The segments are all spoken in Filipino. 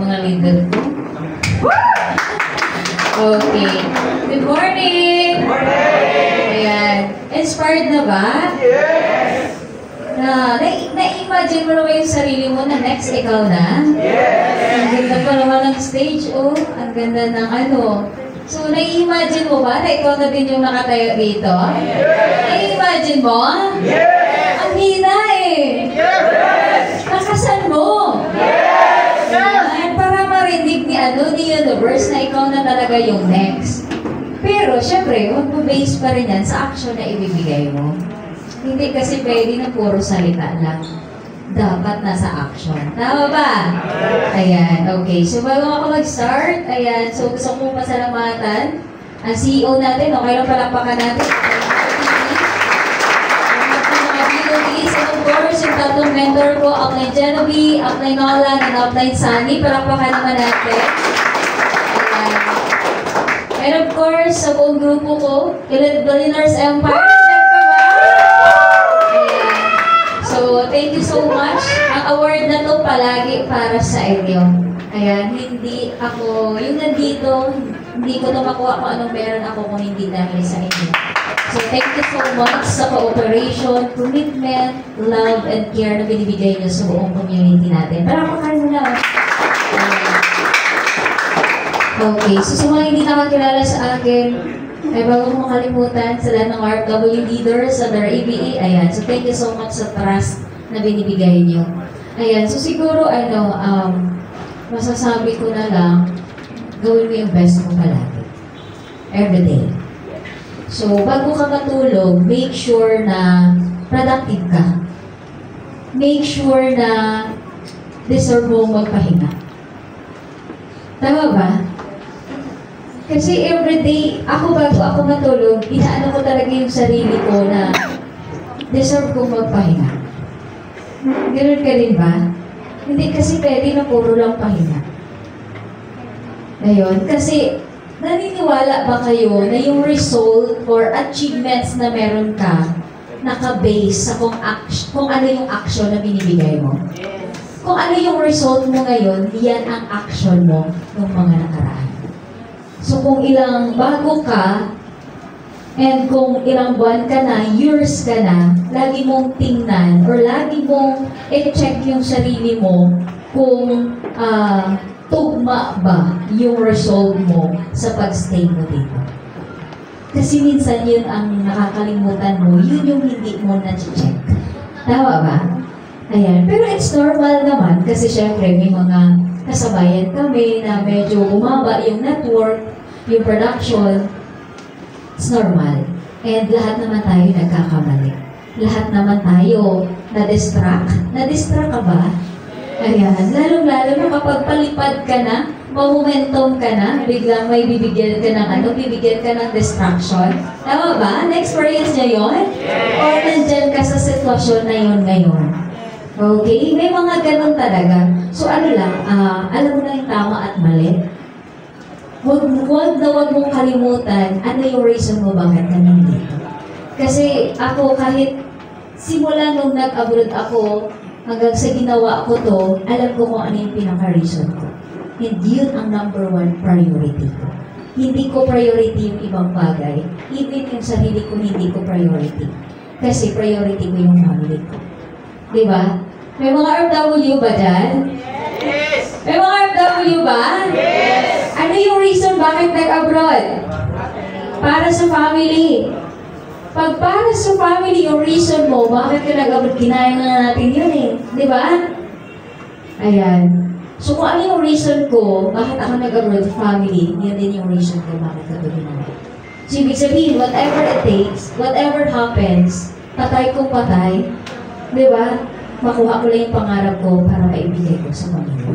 mga leader ko. Okay. Good morning! Good morning! Ayan. Inspired na ba? Yes! Na-imagine mo na ba yung sarili mo na next ikaw na? Yes! Ang ganda pa naman ng stage, oh. Ang ganda ng ano. So, na-imagine mo ba na ikaw na din yung nakatayo dito? Yes! Na-imagine mo? Yes! Ang hina eh! Yes! Lakasan mo! Yes! Ay, para marinig ni universe na ikaw na talaga yung next. Pero, syempre, mag-base pa rin yan sa action na ibibigay mo. Hindi kasi pwede na puro salita lang. Dapat nasa action. Tama ba? Ayan, okay. So, bago ako mag-start, ayan, so gusto ko pasalamatan ang CEO natin. Okay lang palakpakan natin. And of course, yung tatlong mentor ko, Upline Genevieve, Upline Nolan, and Upline Sunny. Palakpakan naman natin. Ayan. And of course, sa buong grupo ko, Elite Billionaires Empire. Ayan. So, thank you so much. Ang award na to palagi para sa inyo. Ayan, hindi ako, yung nandito, hindi ko na makuha kung anong meron ako kung hindi dahil sa inyo. So, thank you so much sa cooperation, commitment, love, and care na binibigay niyo sa buong community natin. Palakpakan mo na. Okay, so sa mga hindi nakakilala sa akin, ay bago mo makalimutan sa lahat ng RFW leaders under ABA, ayan. So, thank you so much sa trust na binibigay niyo. Ayan, so siguro, masasabi ko na lang, gawin mo yung best mo palagi. Every day. So, bago ka matulog, make sure na productive ka. Make sure na deserve mo magpahinga. Tama ba? Kasi everyday, bago ako matulog, inaano ko talaga yung sarili ko na deserve kong magpahinga. Ganun ka rin ba? Hindi kasi pwede na puro lang pahinga. Ngayon, kasi naniniwala ba kayo na yung result or achievements na meron ka naka-base sa kung ano yung action na binibigay mo? Kung ano yung result mo ngayon, yan ang action mo ng mga nakaraan. So kung ilang bago ka, and kung ilang buwan ka na, years ka na, lagi mong tingnan or lagi mong i-check yung sarili mo kung tugma ba yung result mo sa pag-stay mo dito. Kasi minsan yun ang nakakalimutan mo, yun yung hindi mo na-check. Tama ba? Ayan. Pero it's normal naman kasi syempre may mga kasabayan kami na medyo bumaba yung network, yung production. It's normal. And lahat naman tayo nagkakamali. Lahat naman tayo na-distract. Na-distract ka ba? Ayan. Lalong-lalo na kapag palipad ka na, momentum ka na, biglang may bibigyan ka ng distraction. Tama ba? Na-experience niya yun? Or nandyan ka sa sitwasyon na yun ngayon? Okay? May mga ganun talaga. So ano lang, alam mo na yung tama at mali. Huwag mong kalimutan ano yung reason mo bakit ka nandito. Kasi ako kahit simula nung nag-abroad ako, hanggang sa ginawa ko to, alam ko kung ano yung pinaka-reason ko. Hindi yun ang number one priority ko. Hindi ko priority yung ibang bagay. Even yung sarili ko, hindi ko priority. Kasi priority ko yung family ko. Diba? May mga RFW ba dyan? Yes! May mga RFW ba? Yes! Ano yung reason bakit nag-abroad? Para sa family. Pag para sa family yung reason mo, bakit ka nag-abroad? Kinaya na natin yun eh. Di ba? Ayan. So kung ano yung reason ko, bakit ako nag-abroad family, yun din yung reason ko bakit ka ginaya. So ibig sabihin, whatever it takes, whatever happens, patay kong patay, di ba? Makuha ko lang yung pangarap ko para maibigay ko sa pamilya.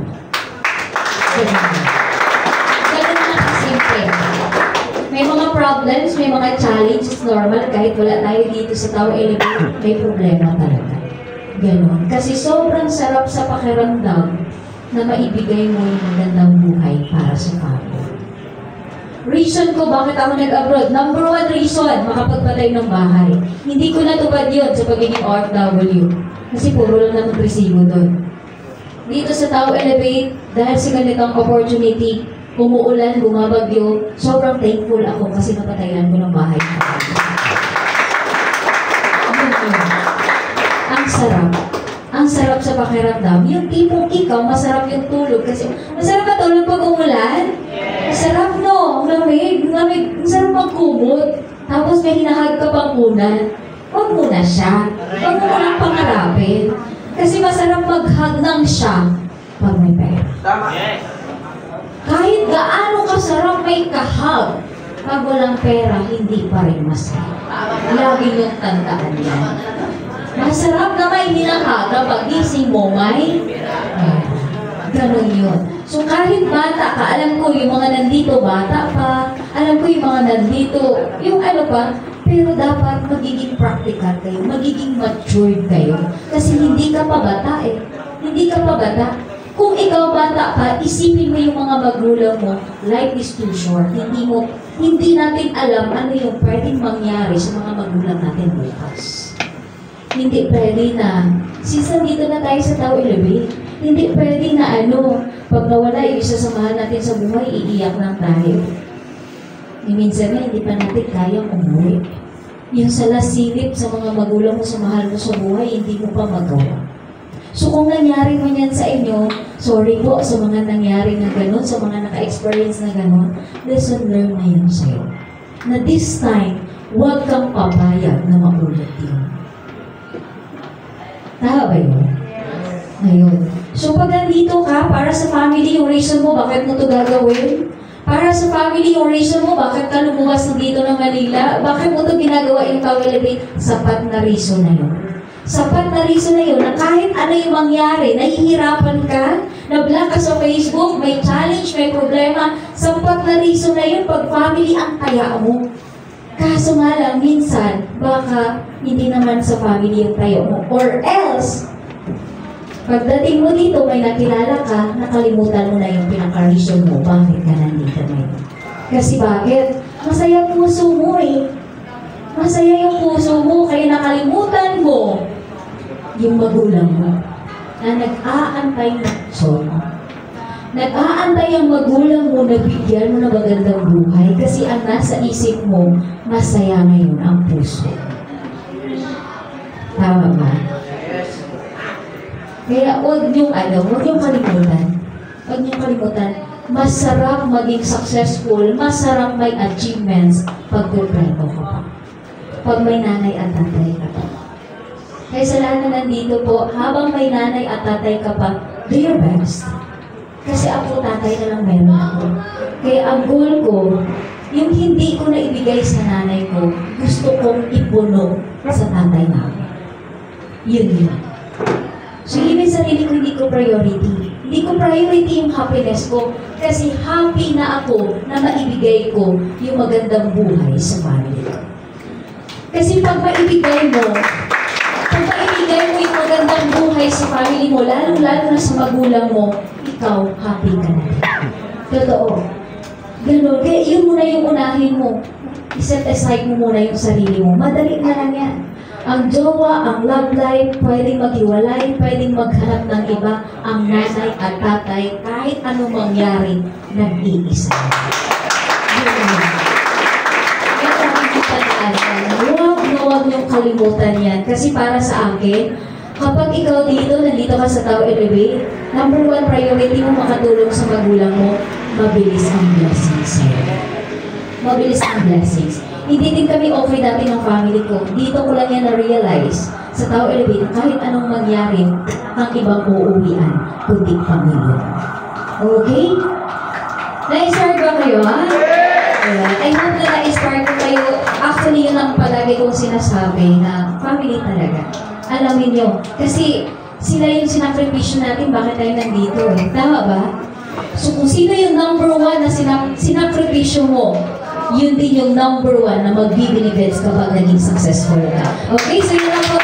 Ganun na kasimple. May mga problems, may mga challenges, normal, kahit wala tayo dito sa Tao Elevate, may problema talaga. Ganun. Kasi sobrang sarap sa pakiramdam na maibigay mo yung magandang buhay para sa family. Reason ko bakit ako nag-abroad, number one reason, makapagpatay ng bahay. Hindi ko natupad yun sa pagiging OFW. Kasi puro lang naman resibo doon. dito sa Tao Elevate, dahil sa ganitong opportunity, umuulan, bumabagyo, sobrang thankful ako kasi napatayan ko ng bahay ko. Ang sarap. Ang sarap sa pakiramdam. Yung tipong ikaw, masarap yung tulog. Kasi masarap matulog pag umulan. Masarap, no? Ang lamig. Ang sarap magkumot. Tapos may hinahag ka pang unan. Huwag muna siya. Huwag mo munang pangarapin. Kasi masarap mag-hug ng siya pag may pera. Tama. Kahit gaano kasarap may kahag, pag walang pera, hindi pa rin masarap. Lagi yung tandaan yan. Masarap na may hinahaga pag gising mo, may pera. Ganun yun. So kahit bata ka, alam ko yung mga nandito bata pa, alam ko yung mga nandito, yung ano pa, pero dapat magiging practical kayo, magiging matured kayo. Kasi hindi ka pa bata eh. Hindi ka pa bata. Kung ikaw bata ka, isipin mo yung mga magulang mo, life is too short. Hindi natin alam ano yung pwedeng mangyari sa mga magulang natin bukas. Hindi pwede na, since nandito na tayo sa Tao Elevate, hindi pwede na pag nawala yung isa sa mahal natin sa buhay, iiyak lang tayo. Minsan na, hindi pa natin kayang umuwi. Yung salasilip sa mga magulang mo sa mahal mo sa buhay, hindi mo pa magawa. So kung nangyari man yan sa inyo, sorry po sa mga nangyari na gano'n, sa mga naka-experience na gano'n, lesson learned na yun sa'yo. Na this time, huwag kang papayag na maulit yun. Tama ba yun? Ngayon. So pag nandito ka, para sa family yung reason mo, bakit mo ito gagawin? Para sa family yung reason mo, bakit ka lumuwas na dito ng Manila? Bakit mo ito ginagawa yung Tao Elevate? Sapat na reason na yun. Sapat na reason na yun na kahit ano yung mangyari, nahihirapan ka, na-block ka sa Facebook, may challenge, may problema, sapat na reason na yun pag family ang taya mo. Kaso nga lang, minsan, baka hindi naman sa family yung tayo mo. Or else, pagdating mo dito, may nakilala ka, nakalimutan mo na yung pinaka-reason mo, bakit ka nandito ngayon. Kasi bakit? Masaya puso mo eh. Masaya yung puso mo, kaya nakalimutan mo yung magulang mo na nag-aantay ng son. Nag-aantay ang magulang mo na bigyan mo ng magandang buhay kasi ang nasa isip mo, masaya ngayon ang puso. Tama ba? Kaya huwag niyong kalimutan. Huwag niyong kalimutan. Masarap maging successful, masarap may achievements pag kumpleto ka pa. Pag may nanay at tatay ka pa. Kaya sa lahat na nandito po, habang may nanay at tatay ka pa, do your best. Kasi ako, tatay na lang meron ako. Kaya ang goal ko, yung hindi ko na ibigay sa nanay ko, gusto kong ipuno sa tatay namin. Yun. So, even sarili ko, hindi ko priority. Hindi ko priority yung happiness ko kasi happy na ako na maibigay ko yung magandang buhay sa family ko. Kasi pag maibigay mo yung magandang buhay sa family mo, lalo-lalo na sa magulang mo, ikaw, happy ka na. Totoo. Ganun. Kaya yun muna yung unahin mo. I-set aside mo muna yung sarili mo. Madali na lang yan. Ang jowa, ang love life, pwedeng maghiwalay, pwedeng maghanap ng iba, ang nanay at tatay, kahit anong mangyari, nag-iisa. Huwag niyong kalimutan yan. Kasi para sa akin, kapag ikaw nandito ka sa Tao Elevate, number one priority mo makatulong sa magulang mo, mabilis ang blessings sa'yo. Mabilis ang blessings. Hindi din kami okay dati ng family ko. Dito ko lang yan na-realize sa Tao Elevate, kahit anong mangyari, ang ibang uuwian, kundi pamilya. Okay? Na-inspire ba kayo, ha? I hope na na-inspire ko kayo. Actually, yun ang palagi kong sinasabi na family talaga. Alamin nyo. Kasi sila yung sinakripisyo natin, bakit tayo nandito eh. Tama ba? So kung sino yung number one na sinakripisyo mo, yun din yung number one na magbibinibets kapag naging successful ka. Okay? So yun lang po.